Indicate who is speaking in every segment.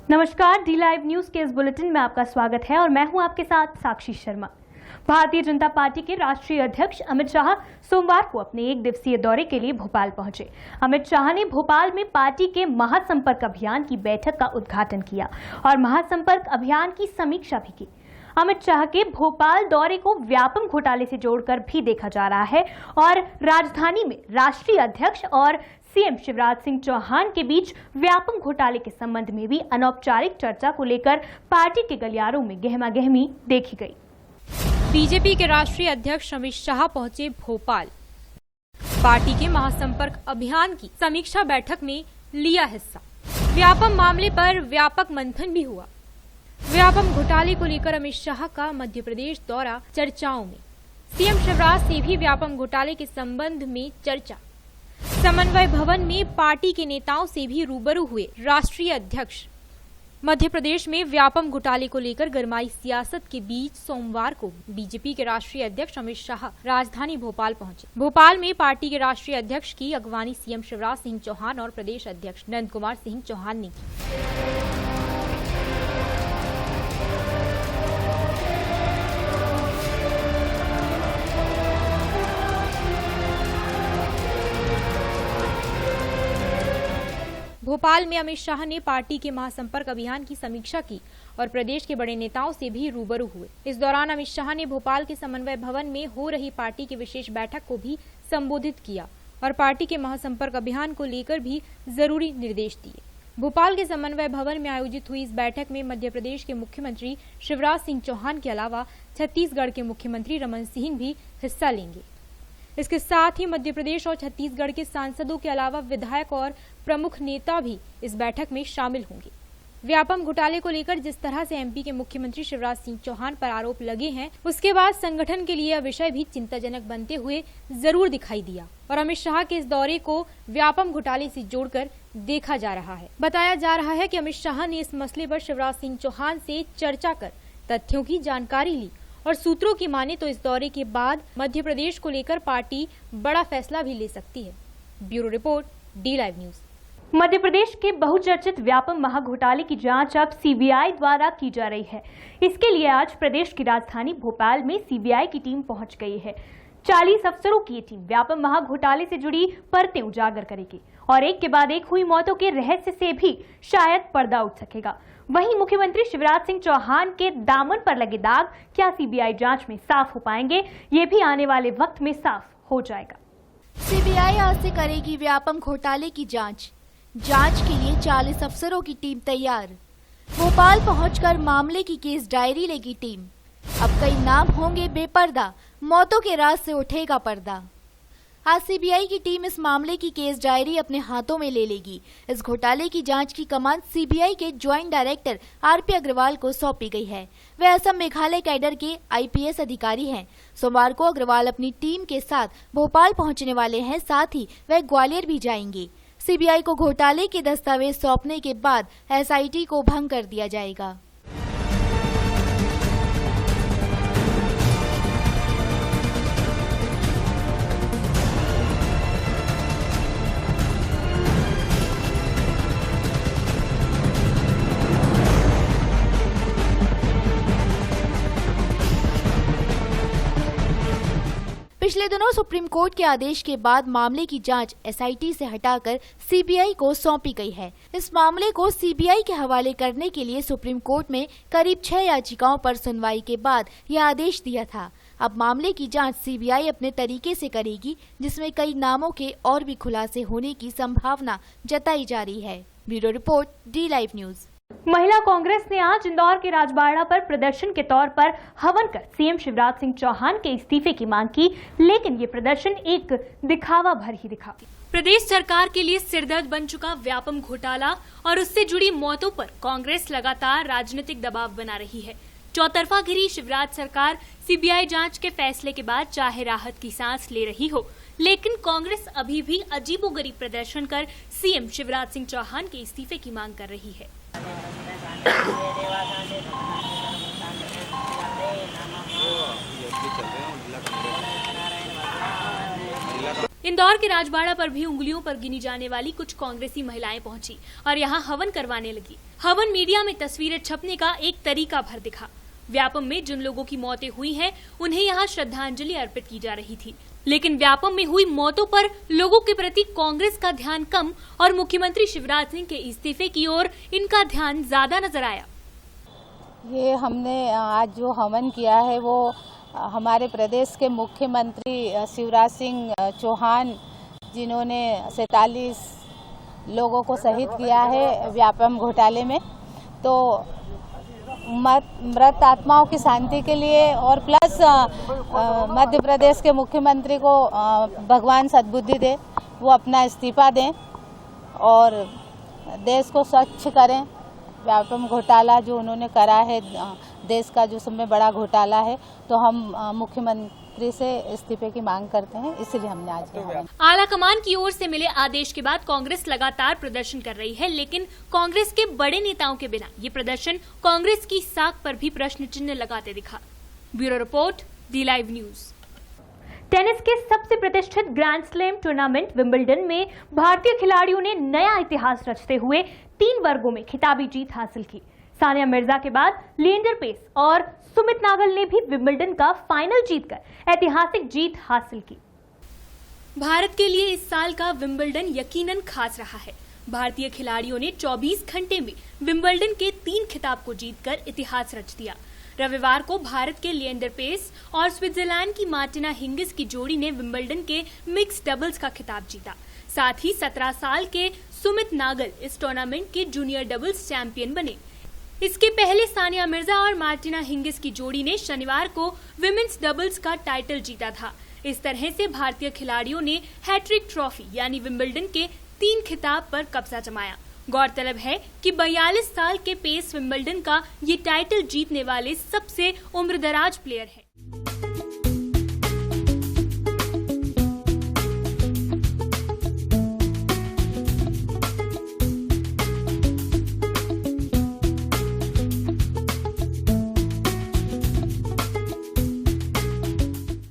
Speaker 1: नमस्कार, D live news के इस बुलेटिन में आपका स्वागत है और मैं हूं आपके साथ साक्षी शर्मा। भारतीय जनता पार्टी के राष्ट्रीय अध्यक्ष अमित शाह सोमवार को अपने 1 दिवसीय दौरे के लिए भोपाल पहुंचे। अमित शाह ने भोपाल में पार्टी के महासंपर्क अभियान की बैठक का उद्घाटन किया और महासंपर्क अभियान की समीक्षा भी की। अमित शाह के भोपाल दौरे को व्यापम घोटाले से जोड़कर भी देखा जा रहा है और राजधानी में राष्ट्रीय अध्यक्ष और सीएम शिवराज सिंह चौहान के बीच व्यापम घोटाले के संबंध में भी अनौपचारिक चर्चा को लेकर पार्टी के गलियारों में गहमागहमी देखी गई।
Speaker 2: बीजेपी के राष्ट्रीय अध्यक्ष अमित शाह पहुंचे भोपाल। पार्टी के महासंपर्क अभियान की समीक्षा बैठक में लिया हिस्सा। व्यापम मामले पर व्यापक मंथन भी हुआ। व्यापम घोटाले को लेकर अमित शाह का मध्य प्रदेश दौरा चर्चाओं में। सीएम शिवराज से भी व्यापम घोटाले के संबंध में चर्चा। समन्वय भवन में पार्टी के नेताओं से भी रूबरू हुए राष्ट्रीय अध्यक्ष। मध्य प्रदेश में व्यापम घोटाले को लेकर गरमाई सियासत के बीच सोमवार को बीजेपी के राष्ट्रीय अध्यक्ष अमित शाह राजधानी भोपाल पहुंचे। भोपाल में पार्टी के राष्ट्रीय अध्यक्ष की अगवानी सीएम शिवराज सिंह चौहान और प्रदेश अध्यक्ष नंद कुमार सिंह चौहान ने की। भोपाल में अमित शाह ने पार्टी के महासंपर्क अभियान की समीक्षा की और प्रदेश के बड़े नेताओं से भी रूबरू हुए। इस दौरान अमित शाह ने भोपाल के समन्वय भवन में हो रही पार्टी की विशेष बैठक को भी संबोधित किया और पार्टी के महासंपर्क अभियान को लेकर भी जरूरी निर्देश दिए। भोपाल के समन्वय भवन में आयोजित हुई इस बैठक में मध्य प्रदेश के मुख्यमंत्री शिवराज सिंह चौहान के अलावा छत्तीसगढ़ के मुख्यमंत्री रमन सिंह भी हिस्सा लेंगे। इसके साथ ही मध्य प्रदेश और छत्तीसगढ़ के सांसदों के अलावा विधायक और प्रमुख नेता भी इस बैठक में शामिल होंगे। व्यापम घोटाले को लेकर जिस तरह से एमपी के मुख्यमंत्री शिवराज सिंह चौहान पर आरोप लगे हैं, उसके बाद संगठन के लिए यह विषय भी चिंताजनक बनते हुए जरूर दिखाई दिया और अमित शाह के इस दौरे को व्यापम घोटाले से जोड़कर देखा जा रहा है। बताया जा रहा है कि अमित शाह ने इस मसले पर शिवराज सिंह चौहान से चर्चा कर तथ्यों की जानकारी ली और सूत्रों की माने तो इस दौरे के बाद मध्य प्रदेश को लेकर पार्टी बड़ा फैसला भी ले सकती है। Bureau report, D live news.
Speaker 1: Madhya Pradesh के बहुचर्चित व्यापम महाघोटाले की जांच अब सीबीआई द्वारा की जा रही है। इसके लिए आज प्रदेश की राजधानी भोपाल में सीबीआई की टीम पहुंच गई है। 40 अफसरों की ये टीम व्यापम महाघोटाले से जुड़ी परतें उजागर करेगी और एक के बाद एक हुई मौतों के रहस्य से भी शायद पर्दा उठ सकेगा। वहीं मुख्यमंत्री शिवराज सिंह चौहान के दामन पर लगे दाग क्या सीबीआई जांच में साफ हो पाएंगे, ये भी आने वाले वक्त में साफ हो जाएगा।
Speaker 3: सीबीआई आज से करेगी व्यापम घोटाले की जांच के लिए 40 अफसरों की टीम तैयार। भोपाल पहुंचकर मामले की केस डायरी लेगी टीम। अब कई नाम होंगे बेपर्दा, मौतों के राज से उठेगा पर्दा। आज सीबीआई की टीम इस मामले की केस डायरी अपने हाथों में ले लेगी। इस घोटाले की जांच की कमान सीबीआई के ज्वाइंट डायरेक्टर आरपी अग्रवाल को सौंपी गई है। वे असम मेघालय कैडर के आईपीएस अधिकारी हैं। सोमवार को अग्रवाल अपनी टीम के साथ भोपाल पहुंचने वाले हैं, साथ ही वह ग्वालियर भी जाएंगे। सीबीआई को घोटाले के दस्तावेज सौंपने के बाद एसआईटी को भंग कर दिया जाएगा। पिछले दिनों सुप्रीम कोर्ट के आदेश के बाद मामले की जांच एसआईटी से हटाकर सीबीआई को सौंपी गई है। इस मामले को सीबीआई के हवाले करने के लिए सुप्रीम कोर्ट में करीब 6 याचिकाओं पर सुनवाई के बाद यह आदेश दिया था। अब मामले की जांच सीबीआई अपने तरीके से करेगी, जिसमें कई नामों के और भी खुलासे होने की संभावना जताई जा रही है। Bureau report, D live news.
Speaker 1: महिला कांग्रेस ने आज इंदौर के राजबाड़ा पर प्रदर्शन के तौर पर हवन कर सीएम शिवराज सिंह चौहान के इस्तीफे की मांग की, लेकिन ये प्रदर्शन एक दिखावा भर ही दिखा।
Speaker 2: प्रदेश सरकार के लिए सिरदर्द बन चुका व्यापम घोटाला और उससे जुड़ी मौतों पर कांग्रेस लगातार राजनीतिक दबाव बना रही है। चौतरफा घिरी शिवराज सरकार सीबीआई जांच के फैसले के बाद चाहे राहत की सांस ले रही हो, लेकिन कांग्रेस अभी भी अजीबोगरीब प्रदर्शन कर सीएम शिवराज सिंह चौहान के इस्तीफे की मांग कर रही है। इंदौर के राजबाड़ा पर भी उंगलियों पर गिनी जाने वाली कुछ कांग्रेसी महिलाएं पहुंची और यहां हवन करवाने लगी।
Speaker 1: हवन मीडिया में तस्वीरें छपने का एक तरीका भर दिखा। व्यापम में जिन लोगों की मौतें हुई हैं, उन्हें यहाँ श्रद्धांजलि अर्पित की जा रही थी, लेकिन व्यापम में हुई मौतों पर लोगों के प्रति कांग्रेस का ध्यान कम और मुख्यमंत्री शिवराज सिंह के इस्तीफे की ओर इनका ध्यान ज्यादा नजर आया।
Speaker 4: ये हमने आज जो हवन किया है वो हमारे प्रदेश के मुख्यमंत्री शिवराज सिंह चौहान, जिन्होंने 47 लोगों को शहीद किया है व्यापम घोटाले में, तो मृत आत्माओं की शांति के लिए और प्लस मध्य प्रदेश के मुख्यमंत्री को भगवान सद्बुद्धि दे, वो अपना इस्तीफा दें और देश को स्वच्छ करें। व्यापम घोटाला जो उन्होंने करा है, देश का जो सबसे बड़ा घोटाला है, तो हम मुख्यमंत्री से इस्तीफे की मांग करते हैं, इसलिए हमने आज किया।
Speaker 1: आला कमान की ओर से मिले आदेश के बाद कांग्रेस लगातार प्रदर्शन कर रही है, लेकिन कांग्रेस के बड़े नेताओं के बिना ये प्रदर्शन कांग्रेस की साख पर भी प्रश्न चिन्ह लगाते दिखा। Bureau report, the live news. Tennis के सबसे प्रतिष्ठित ग्रैंड स्लैम टूर्नामेंट विंबलडन में भारतीय खिलाड़ियों ने नया इतिहास रचते हुए 3 वर्गों में खिताबी जीत हासिल की। सानिया मिर्जा के बाद लिएंडर पेस और सुमित नागल ने भी विंबलडन का फाइनल जीतकर ऐतिहासिक जीत हासिल की। भारत के लिए इस साल का विंबलडन यकीनन खास रहा है। भारतीय खिलाड़ियों ने 24 घंटे में विंबलडन के 3 खिताब को जीतकर इतिहास रच दिया। रविवार को भारत के लिएंडर पेस और स्विट्जरलैंड की मार्टिना हिंगिस की जोड़ी ने विंबलडन के मिक्स डबल्स का खिताब जीता। साथ ही 17 साल के सुमित नागल इस टूर्नामेंट के जूनियर डबल्स चैंपियन बने। इसके पहले सानिया मिर्जा और मार्टिना हिंगिस की जोड़ी ने शनिवार को विमेन्स डबल्स का टाइटल जीता था। इस तरह से भारतीय खिलाड़ियों ने हैट्रिक ट्रॉफी यानी विंबलडन के 3 खिताब पर कब्जा जमाया। गौरतलब है कि 42 साल के पेस विंबलडन का ये टाइटल जीतने वाले सबसे उम्रदराज प्लेयर हैं।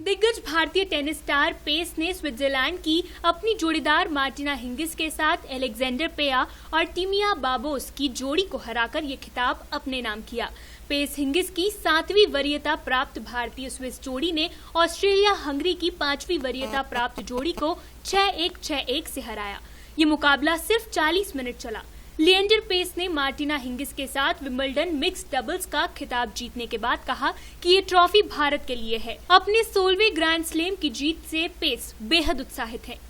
Speaker 1: दिग्गज भारतीय टेनिस स्टार पेस ने स्विट्जरलैंड की अपनी जोड़ीदार मार्टिना हिंगिस के साथ एलेक्जेंडर पेया और टीमिया बाबोस की जोड़ी को हराकर ये खिताब अपने नाम किया। पेस हिंगिस की 7वीं वरीयता प्राप्त भारतीय स्विस जोड़ी ने ऑस्ट्रेलिया हंगरी की 5वीं वरीयता प्राप्त जोड़ी को 6-1, 6-1 से हराया। ये मुकाबला सिर्फ 40 मिनट चला। लिएंडर पेस ने मार्टिना हिंगिस के साथ विंबलडन मिक्स डबल्स का खिताब जीतने के बाद कहा कि ये ट्रॉफी भारत के लिए है। अपने 16वें ग्रैंड स्लैम की जीत से पेस बेहद उत्साहित है।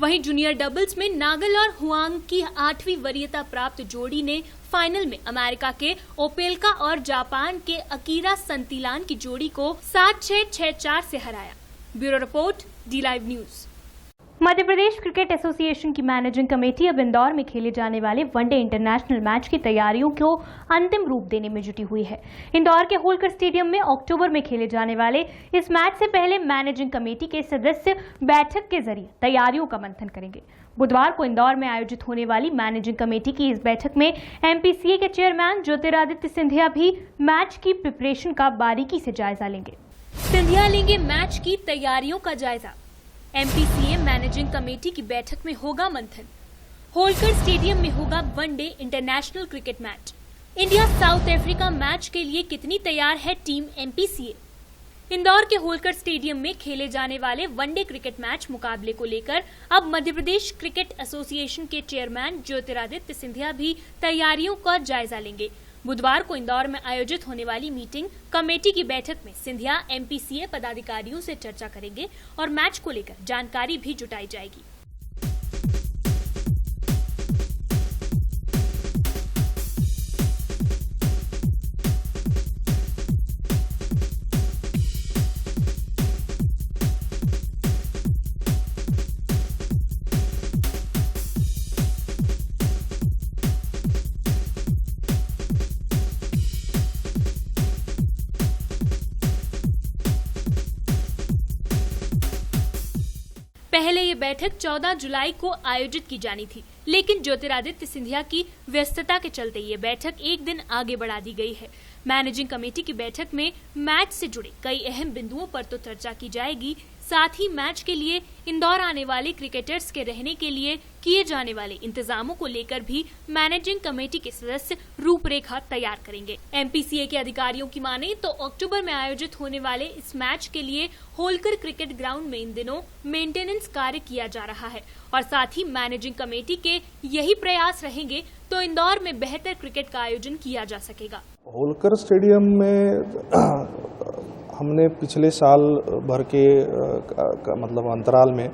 Speaker 1: वहीं जूनियर डबल्स में नागल और हुआंग की 8वीं वरीयता प्राप्त जोड़ी ने फाइनल में अमेरिका के ओपेल्का और जापान के अकीरा संतिलान की जोड़ी को 7-6, 6-4 से हराया। Bureau report, D live news. Madhya Pradesh cricket association की मैनेजिंग कमेटी अब इंदौर में खेले जाने वाले वनडे इंटरनेशनल मैच की तैयारियों को अंतिम रूप देने में जुटी हुई है। इंदौर के होलकर स्टेडियम में अक्टूबर में खेले जाने वाले इस मैच से पहले मैनेजिंग कमेटी के सदस्य बैठक के जरिए तैयारियों का मंथन करेंगे। बुधवार को इंदौर में आयोजित होने वाली मैनेजिंग कमेटी की इस बैठक में एमपीसीए के चेयरमैन ज्योतिरादित्य सिंधिया भी मैच की प्रिपरेशन का बारीकी से जायजा लेंगे। सिंधिया लेंगे मैच की तैयारियों का जायजा। एमपीसीए मैनेजिंग कमेटी की बैठक में होगा मंथन। होलकर स्टेडियम में होगा one day international cricket match. India south Africa match के लिए कितनी तैयार है टीम एमपीसीए? इंदौर के होलकर स्टेडियम में खेले जाने वाले वनडे क्रिकेट मैच मुकाबले को लेकर अब मध्य प्रदेश क्रिकेट एसोसिएशन के चेयरमैन ज्योतिरादित्य सिंधिया भी तैयारियों का जायजा लेंगे। बुधवार को इंदौर में आयोजित होने वाली मीटिंग कमेटी की बैठक में सिंधिया एमपीसीए पदाधिकारियों से चर्चा करेंगे और मैच को लेकर जानकारी भी जुटाई जाएगी। पहले ये बैठक 14 जुलाई को आयोजित की जानी थी, लेकिन ज्योतिरादित्य सिंधिया की व्यस्तता के चलते ये बैठक एक दिन आगे बढ़ा दी गई है। मैनेजिंग कमेटी की बैठक में मैच से जुड़े कई अहम बिंदुओं पर तो चर्चा की जाएगी, साथ ही मैच के लिए इंदौर आने वाले क्रिकेटर्स के रहने के लिए किए जाने वाले इंतजामों को लेकर भी मैनेजिंग कमेटी के सदस्य रूपरेखा तैयार करेंगे। एमपीसीए के अधिकारियों की माने तो अक्टूबर में आयोजित होने वाले इस मैच के लिए होलकर क्रिकेट ग्राउंड में इन दिनों मेंटेनेंस कार्य किया जा रहा है और साथ ही मैनेजिंग कमेटी के यही प्रयास रहेंगे तो इंदौर में बेहतर क्रिकेट का आयोजन किया जा सकेगा।
Speaker 5: होलकर स्टेडियम में हमने पिछले साल भर के मतलब अंतराल में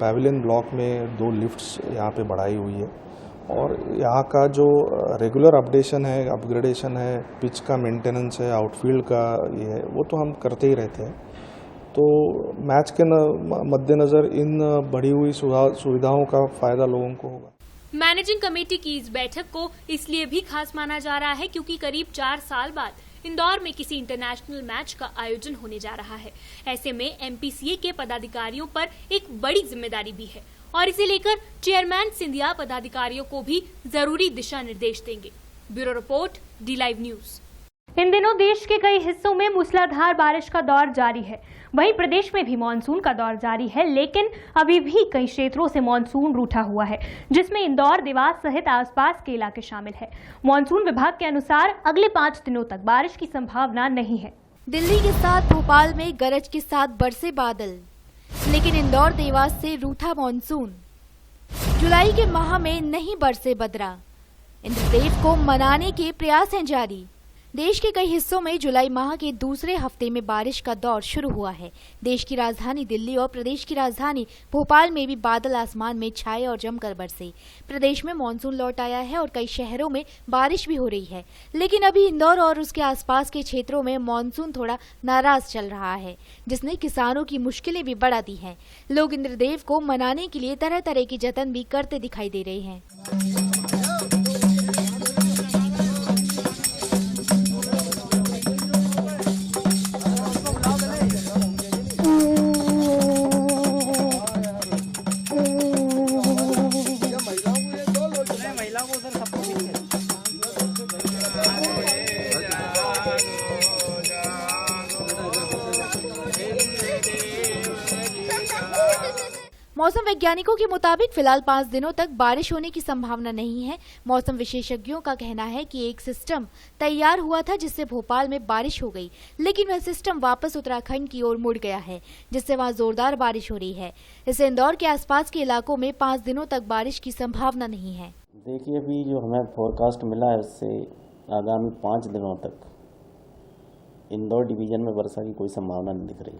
Speaker 5: पैविलियन ब्लॉक में 2 लिफ्ट्स यहाँ पे बढ़ाई हुई है और यहाँ का जो रेगुलर अपडेशन है, अपग्रेडेशन है, पिच का मेंटेनेंस है, आउटफील्ड का ये है, वो तो हम करते ही रहते हैं। तो मैच के मद्देनज़र इन बढ़ी हुई सुविधाओं का फ़ायदा लोगों को होगा।
Speaker 1: मैनेजिंग कमेटी की इस बैठक को इसलिए भी खास माना जा रहा है क्योंकि करीब 4 साल बाद इंदौर में किसी इंटरनेशनल मैच का आयोजन होने जा रहा है। ऐसे में एमपीसीए के पदाधिकारियों पर एक बड़ी जिम्मेदारी भी है और इसे लेकर चेयरमैन सिंधिया पदाधिकारियों को भी जरूरी दिशा निर्देश देंगे। Bureau report, D live news. इन दिनों देश के कई हिस्सों में मूसलाधार बारिश का दौर जारी है। वहीं प्रदेश में भी मानसून का दौर जारी है, लेकिन अभी भी कई क्षेत्रों से मानसून रूठा हुआ है, जिसमें इंदौर, देवास सहित आसपास के इलाके शामिल है। मानसून विभाग के अनुसार अगले 5 दिनों तक बारिश की संभावना नहीं है।
Speaker 3: दिल्ली के साथ भोपाल में गरज के साथ बरसे बादल, लेकिन इंदौर, देवास से रूठा मानसून। जुलाई के माह में नहीं बरसे बदरा, इंद्रदेव को मनाने के प्रयास हैं जारी। देश के कई हिस्सों में जुलाई माह के दूसरे हफ्ते में बारिश का दौर शुरू हुआ है। देश की राजधानी दिल्ली और प्रदेश की राजधानी भोपाल में भी बादल आसमान में छाए और जमकर बरसे। प्रदेश में मानसून लौट आया है और कई शहरों में बारिश भी हो रही है, लेकिन अभी इंदौर और उसके आसपास के क्षेत्रों में मानसून थोड़ा नाराज चल रहा है, जिसने किसानों की मुश्किलें भी बढ़ा दी हैं। लोग इंद्रदेव को मनाने के लिए तरह तरह के जतन भी करते दिखाई दे रहे हैं। मौसम वैज्ञानिकों के मुताबिक फिलहाल 5 दिनों तक बारिश होने की संभावना नहीं है। मौसम विशेषज्ञों का कहना है कि एक सिस्टम तैयार हुआ था जिससे भोपाल में बारिश हो गई, लेकिन वह सिस्टम वापस उत्तराखंड की ओर मुड़ गया है, जिससे वहां जोरदार बारिश हो रही है। इससे इंदौर के आसपास के इलाकों में 5 दिनों तक बारिश की संभावना नहीं है।
Speaker 6: देखिए, अभी जो हमें फोरकास्ट मिला है उससे आगामी 5 दिनों तक इंदौर डिवीजन में वर्षा की कोई संभावना नहीं दिख रही।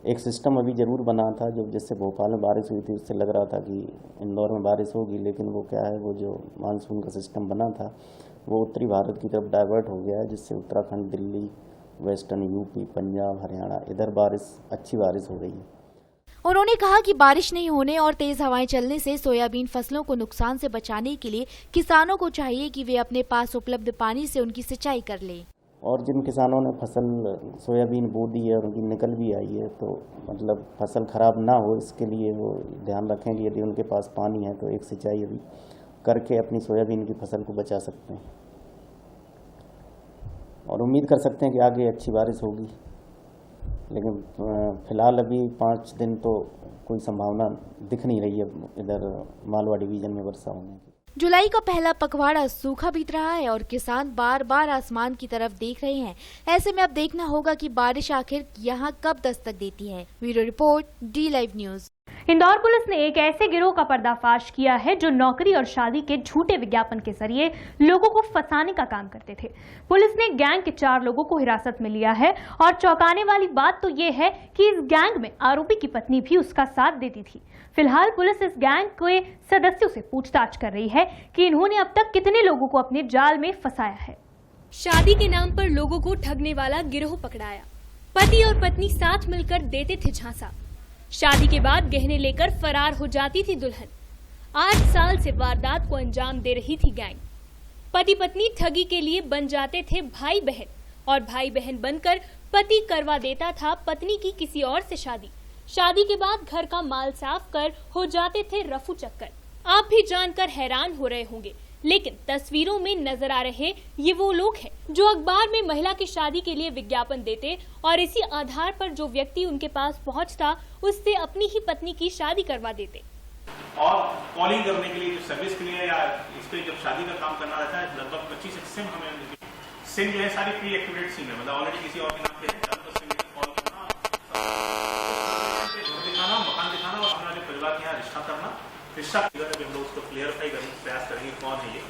Speaker 6: एक सिस्टम अभी जरूर बना था जो जिससे भोपाल में बारिश हुई थी, उससे लग रहा था कि इंदौर में बारिश होगी, लेकिन वो क्या है, वो जो मानसून का सिस्टम बना था वो उत्तरी भारत की तरफ डाइवर्ट हो गया है, जिससे उत्तराखंड, दिल्ली, वेस्टर्न यूपी, पंजाब, हरियाणा इधर अच्छी बारिश हो रही है।
Speaker 3: उन्होंने कहा कि बारिश नहीं होने और तेज हवाएं चलने से सोयाबीन फसलों को नुकसान से बचाने के लिए किसानों को चाहिए कि वे अपने पास उपलब्ध पानी से उनकी सिंचाई कर लें।
Speaker 6: और जिन किसानों ने फसल सोयाबीन बो दी है और उनकी निकल भी आई है, तो मतलब फसल खराब ना हो इसके लिए वो ध्यान रखें कि यदि उनके पास पानी है तो एक सिंचाई अभी करके अपनी सोयाबीन की फसल को बचा सकते हैं और उम्मीद कर सकते हैं कि आगे अच्छी बारिश होगी। लेकिन फिलहाल अभी 5 दिन तो कोई संभावना दिख नहीं रही है इधर मालवा डिवीजन में वर्षा होने की।
Speaker 3: जुलाई का पहला पखवाड़ा सूखा बीत रहा है और किसान बार बार आसमान की तरफ देख रहे हैं। ऐसे में अब देखना होगा कि बारिश आखिर यहाँ कब दस्तक देती है। Bureau report, D live news.
Speaker 1: Indore police ने एक ऐसे गिरोह का पर्दाफाश किया है जो नौकरी और शादी के झूठे विज्ञापन के जरिए लोगों को फंसाने का काम करते थे। पुलिस ने गैंग के 4 लोगों को हिरासत में लिया है और चौंकाने वाली बात तो ये है कि इस गैंग में आरोपी की पत्नी भी उसका साथ देती थी। फिलहाल पुलिस इस गैंग के सदस्यों से पूछताछ कर रही है कि इन्होंने अब तक कितने लोगों को अपने जाल में फंसाया है। शादी के नाम पर लोगों को ठगने वाला गिरोह पकड़ाया। पति और पत्नी साथ मिलकर देते थे झांसा। शादी के बाद गहने लेकर फरार हो जाती थी दुल्हन। 8 साल से वारदात को अंजाम दे रही थी गैंग। पति पत्नी ठगी के लिए बन जाते थे भाई बहन और भाई बहन बनकर पति करवा देता था पत्नी की किसी और से शादी। शादी के बाद घर का माल साफ कर हो जाते थे रफू चक्कर। आप भी जानकर हैरान हो रहे होंगे, लेकिन तस्वीरों में नजर आ रहे ये वो लोग हैं जो अखबार में महिला की शादी के लिए विज्ञापन देते और इसी आधार पर जो व्यक्ति उनके पास पहुंचता उससे अपनी ही पत्नी की शादी करवा देते।
Speaker 7: और कॉलिंग करने के लिए जो सर्विस के लिए या इस पे जब शादी का काम करना रहता है, लगभग 25 सिम हमें सिम जो है सारी प्री एक्टिवेट सिम है, मतलब ऑलरेडी किसी और के नाम पे है। कॉल करना, दिखाना, मकान दिखाना और अपना जो परिवार के यहाँ रिश्ता करना, रिश्ता हम लोग उसको क्लियरफाई करने का प्रयास करेंगे कौन है ये।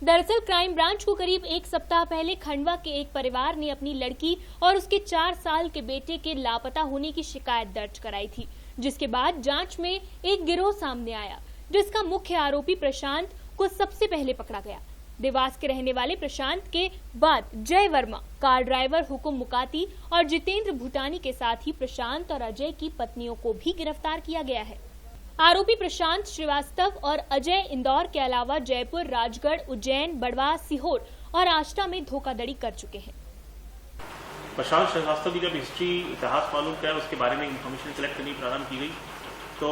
Speaker 1: दरअसल क्राइम ब्रांच को करीब एक सप्ताह पहले खंडवा के एक परिवार ने अपनी लड़की और उसके 4 साल के बेटे के लापता होने की शिकायत दर्ज कराई थी, जिसके बाद जांच में एक गिरोह सामने आया, जिसका मुख्य आरोपी प्रशांत को सबसे पहले पकड़ा गया। देवास के रहने वाले प्रशांत के बाद जय वर्मा, कार ड्राइवर हुकुम मुकाती और जितेंद्र भूटानी के साथ ही प्रशांत और अजय की पत्नियों को भी गिरफ्तार किया गया है। आरोपी प्रशांत श्रीवास्तव और अजय इंदौर के अलावा जयपुर, राजगढ़, उज्जैन, बड़वा, सीहोर और आष्टा में धोखाधड़ी कर चुके हैं।
Speaker 7: प्रशांत श्रीवास्तव की जब हिस्ट्री इतिहास मालूम किया, उसके बारे में इंफॉर्मेशन कलेक्ट करनी प्रारंभ की गई, तो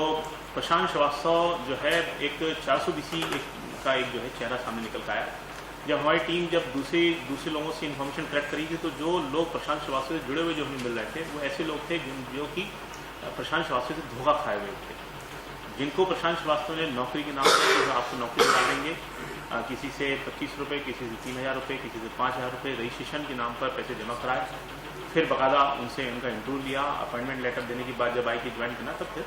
Speaker 7: प्रशांत श्रीवास्तव जो है एक 400 BC का एक जो है चेहरा सामने निकल का आया। जब हमारी टीम जब दूसरे लोगों से इंफॉर्मेशन कलेक्ट करी थी, तो जो लोग प्रशांत श्रीवास्तव से जुड़े हुए जो हमें मिल रहे थे वो ऐसे लोग थे जो कि प्रशांत श्रीवास्तव से धोखा खाए हुए थे, जिनको प्रशांत श्रीवास्तव ने नौकरी के नाम पर आपको नौकरी दिला देंगे, किसी से 25 रुपये, किसी से 3000 रुपये, किसी से 5000 रुपये रजिस्ट्रेशन के नाम पर पैसे जमा कराए, फिर बकायदा उनसे उनका इंटरव्यू लिया, अपॉइंटमेंट लेटर देने के बाद जब आई कि ज्वाइन करना, तब फिर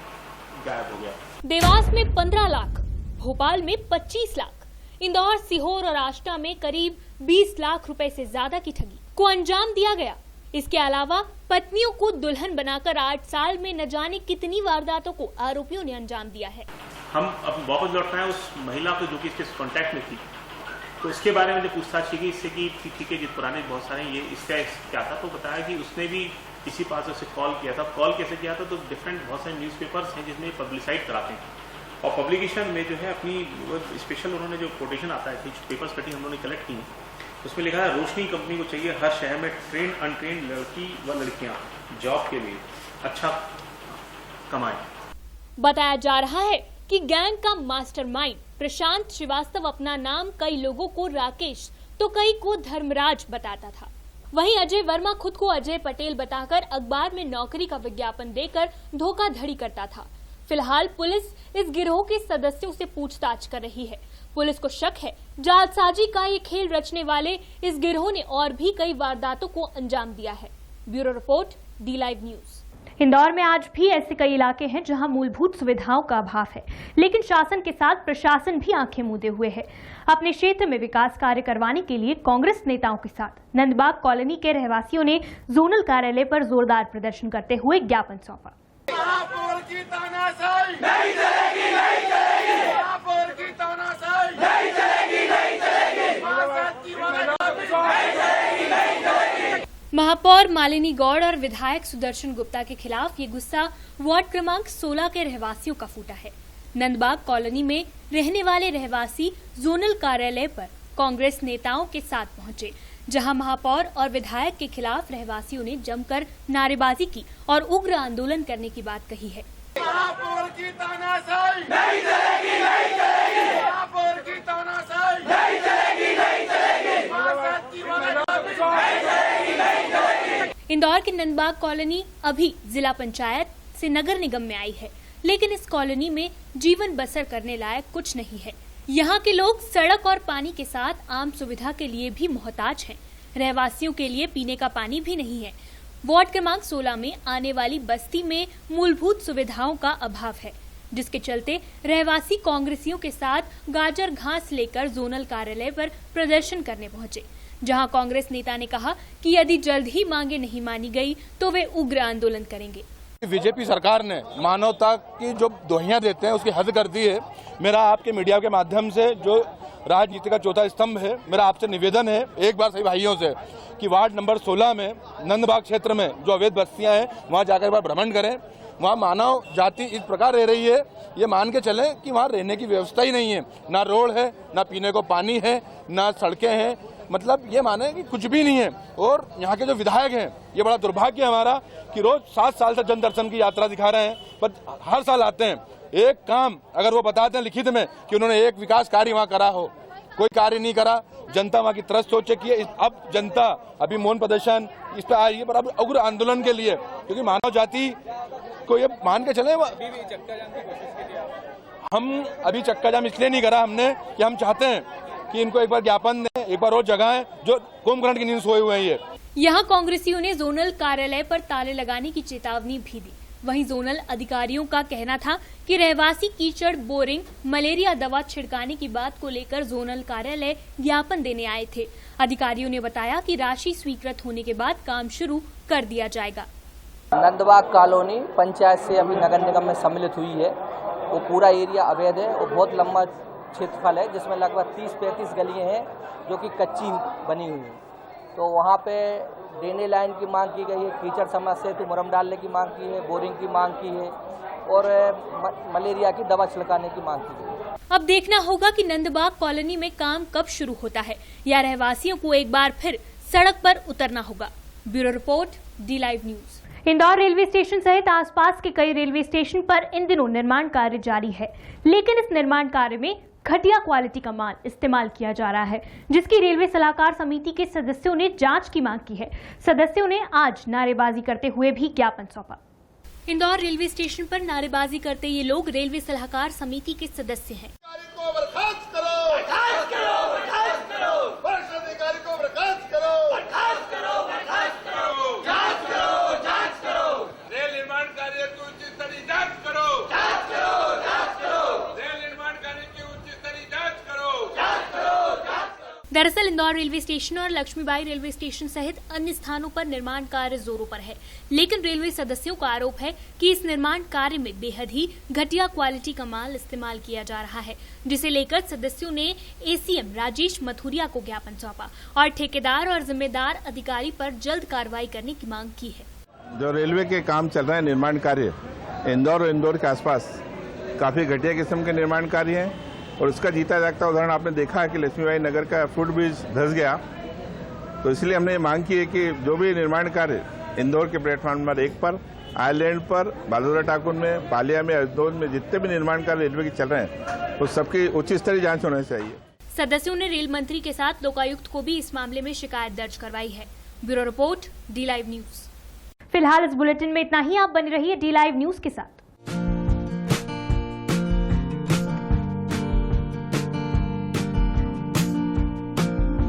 Speaker 7: गायब हो गया।
Speaker 1: देवास में 15 लाख, भोपाल में 25 लाख, इंदौर, सीहोर और आष्टा में करीब 20 लाख रुपए से ज्यादा की ठगी को अंजाम दिया गया। इसके अलावा पत्नियों को दुल्हन बनाकर 8 साल में न जाने कितनी वारदातों को आरोपियों ने अंजाम दिया है।
Speaker 7: हम अब वापस लौट रहे हैं उस महिला को जो कि इसके कॉन्टेक्ट में थी, तो इसके बारे में जब पूछताछ की गई इससे कि ठीक है जो पुराने बहुत सारे ये इसका क्या था, तो बताया कि उसने भी किसी पास उसे कॉल किया था। कॉल कैसे किया था, तो डिफरेंट बहुत सारे न्यूज़पेपर्स हैं जिसमें पब्लिसाइड कराते हैं, और पब्लिकेशन में जो है अपनी स्पेशल उन्होंने जो कोटेशन आता है, कुछ पेपर्स कटिंग हम लोगों ने कलेक्ट की, उसमें लिखा है रोशनी कंपनी को चाहिए हर शहर में ट्रेन अनट्रेन लड़की व लड़कियां जॉब के लिए अच्छा कमाएं।
Speaker 1: बताया जा रहा है कि गैंग का मास्टरमाइंड प्रशांत श्रीवास्तव अपना नाम कई लोगों को राकेश तो कई को धर्मराज बताता था। वहीं अजय वर्मा खुद को अजय पटेल बताकर अखबार में नौकरी का विज्ञापन देकर धोखाधड़ी करता था। फिलहाल पुलिस इस गिरोह के सदस्यों से पूछताछ कर रही है। पुलिस को शक है जालसाजी का ये खेल रचने वाले इस गिरोह ने और भी कई वारदातों को अंजाम दिया है। Bureau report, D-Live news. Indore में आज भी ऐसे कई इलाके हैं जहां मूलभूत सुविधाओं का अभाव है, लेकिन शासन के साथ प्रशासन भी आंखें मूंदे हुए है। अपने क्षेत्र में विकास कार्य करवाने के लिए कांग्रेस नेताओं के साथ नंदबाग कॉलोनी के रहवासियों ने जोनल कार्यालय पर जोरदार प्रदर्शन करते हुए ज्ञापन सौंपा। महापौर मालिनी गौड़ और विधायक सुदर्शन गुप्ता के खिलाफ ये गुस्सा वार्ड क्रमांक 16 के रहवासियों का फूटा है। नंदबाग कॉलोनी में रहने वाले रहवासी जोनल कार्यालय पर कांग्रेस नेताओं के साथ पहुंचे, जहां महापौर और विधायक के खिलाफ रहवासियों ने जमकर नारेबाजी की और उग्र आंदोलन करने की बात कही है।
Speaker 8: महापौर की तानाशाही नहीं चलेगी, नहीं चलेगी। महापौर की तानाशाही नहीं चलेगी, नहीं चलेगी।
Speaker 1: इंदौर के नंदबाग कॉलोनी अभी जिला पंचायत से नगर निगम में आई है, लेकिन इस कॉलोनी में जीवन बसर करने लायक कुछ नहीं है। यहाँ के लोग सड़क और पानी के साथ आम सुविधा के लिए भी मोहताज हैं। रहवासियों के लिए पीने का पानी भी नहीं है। वार्ड क्रमांक 16 में आने वाली बस्ती में मूलभूत सुविधाओं का अभाव है, जिसके चलते रहवासी कांग्रेसियों के साथ गाजर घास लेकर जोनल कार्यालय पर प्रदर्शन करने पहुंचे, जहां कांग्रेस नेता ने कहा कि यदि जल्द ही मांगे नहीं मानी गई तो वे उग्र आंदोलन करेंगे।
Speaker 9: बीजेपी सरकार ने मानवता की जो दोहियां देते हैं उसकी हद कर दी है। मेरा आपके मीडिया के माध्यम से जो राजनीति का चौथा स्तंभ है, मेरा आपसे निवेदन है एक बार सभी भाइयों से कि वार्ड नंबर 16 में नंदबाग क्षेत्र में जो अवैध बस्तियां हैं वहां जाकर एक बार भ्रमण करें। वहाँ मानव जाति इस प्रकार रह रही है, ये मान के चलें कि वहाँ रहने की व्यवस्था ही नहीं है। ना रोड है, ना पीने को पानी है, ना सड़कें हैं। मतलब ये माने कि कुछ भी नहीं है। और यहाँ के जो विधायक हैं, ये बड़ा दुर्भाग्य है हमारा कि रोज 7 साल से जन दर्शन की यात्रा दिखा रहे हैं, पर हर साल आते हैं, एक काम अगर वो बताते हैं लिखित में कि उन्होंने एक विकास कार्य वहाँ करा हो, कोई कार्य नहीं करा। जनता वहाँ की तरस सोच चुकी है। अब जनता अभी मौन प्रदर्शन इस पर आ रही है, पर अब उग्र आंदोलन के लिए, क्योंकि मानव जाति को ये मान के चले। हम अभी चक्का जाम इसलिए नहीं करा हमने कि हम चाहते हैं कि इनको एक बार ज्ञापन दें, एक बार और जगाएं, जो कुंभकर्ण की नींद सोए हुए हैं। ये
Speaker 1: यहाँ कांग्रेसियों ने जोनल कार्यालय पर ताले लगाने की चेतावनी भी दी। वहीं जोनल अधिकारियों का कहना था कि रहवासी कीचड़, बोरिंग, मलेरिया दवा छिड़काने की बात को लेकर जोनल कार्यालय ज्ञापन देने आए थे। अधिकारियों ने बताया कि राशि स्वीकृत होने के बाद काम शुरू कर दिया जाएगा।
Speaker 10: नंदबाग कॉलोनी पंचायत से अभी नगर निगम में सम्मिलित हुई है। वो पूरा एरिया अवैध है और बहुत लंबा क्षेत्रफल है, जिसमें लगभग 30-35 गलियां हैं जो कि कच्ची बनी हुई हैं। तो वहाँ पे ड्रेनेज लाइन की मांग की गई है, कीचड़ समस्या से मुरम डालने की मांग की है, बोरिंग की मांग की है और मलेरिया की दवा छिड़काने की मांग की गई है।
Speaker 1: अब देखना होगा कि नंदबाग कॉलोनी में काम कब शुरू होता है या रहवासियों को एक बार फिर सड़क पर उतरना होगा। Bureau report, D-Live news. Indore railway station सहित आसपास के कई रेलवे स्टेशन पर इन दिनों निर्माण कार्य जारी है, लेकिन इस निर्माण कार्य में घटिया क्वालिटी का माल इस्तेमाल किया जा रहा है, जिसकी रेलवे सलाहकार समिति के सदस्यों ने जांच की मांग की है। सदस्यों ने आज नारेबाजी करते हुए भी ज्ञापन सौंपा। इंदौर रेलवे स्टेशन पर नारेबाजी करते ये लोग रेलवे सलाहकार समिति के सदस्य हैं। दरअसल इंदौर रेलवे स्टेशन और लक्ष्मीबाई रेलवे स्टेशन सहित अन्य स्थानों पर निर्माण कार्य जोरों पर है, लेकिन रेलवे सदस्यों का आरोप है कि इस निर्माण कार्य में बेहद ही घटिया क्वालिटी का माल इस्तेमाल किया जा रहा है, जिसे लेकर सदस्यों ने ACM राजेश मथुरिया को ज्ञापन सौंपा और ठेकेदार और जिम्मेदार अधिकारी पर जल्द कार्रवाई करने की मांग की है।
Speaker 11: जो रेलवे के काम चल रहे हैं निर्माण कार्य इंदौर और इंदौर के आसपास काफी घटिया किस्म के निर्माण कार्य हैं और उसका जीता जागता उदाहरण आपने देखा है कि लक्ष्मीबाई नगर का फुट ब्रिज धंस गया। तो इसलिए हमने मांग की है कि जो भी निर्माण कार्य इंदौर के प्लेटफॉर्म नंबर 1 पर, आइलैंड पर, बालोरा टाकुन में, पालिया में, इंदौर में जितने भी निर्माण कार्य रेलवे के चल रहे हैं तो सबकी उच्च स्तरीय जांच होना चाहिए।
Speaker 1: सदस्यों ने रेल मंत्री के साथ लोकायुक्त को भी इस मामले में शिकायत दर्ज करवाई है। Bureau report, D-Live news. फिलहाल इस बुलेटिन में इतना ही। आप बने रहिए D-Live न्यूज के साथ।